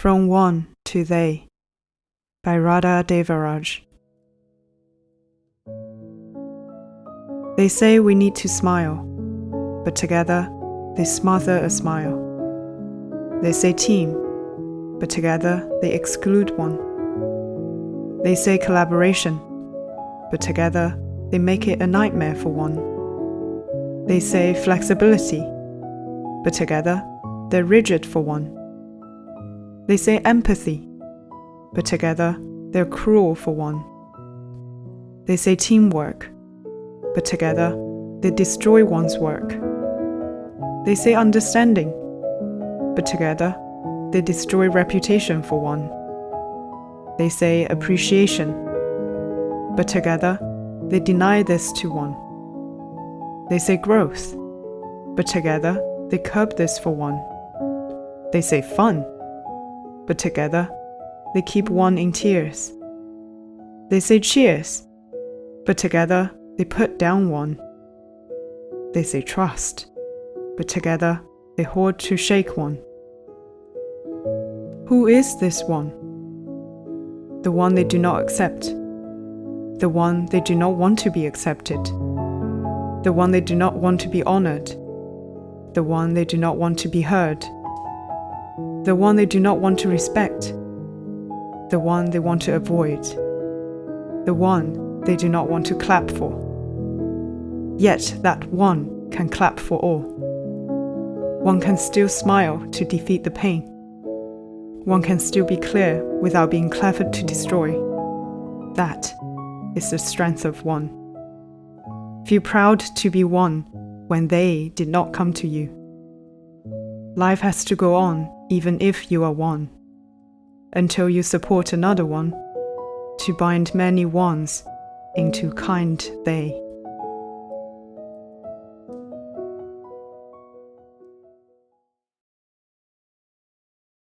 From One to They by Radha Devaraj. They say we need to smile, but together they smother a smile. They say team, but together they exclude one. They say collaboration, but together they make it a nightmare for one. They say flexibility, but together they're rigid for one. They say empathy, but together they're cruel for one. They say teamwork, but together they destroy one's work. They say understanding, but together they destroy reputation for one. They say appreciation, but together they deny this to one. They say growth, but together they curb this for one. They say fun, but together they keep one in tears. They say cheers, but together they put down one. They say trust, but together they hoard to shake one. Who is this one? The one they do not accept. The one they do not want to be accepted. The one they do not want to be honored. The one they do not want to be heard. The one they do not want to respect. The one they want to avoid. The one they do not want to clap for. Yet that one can clap for all. One can still smile to defeat the pain. One can still be clear without being clever to destroy. That is the strength of one. Feel proud to be one when they did not come to you. Life has to go on even if you are one, until you support another one to bind many ones into kind they.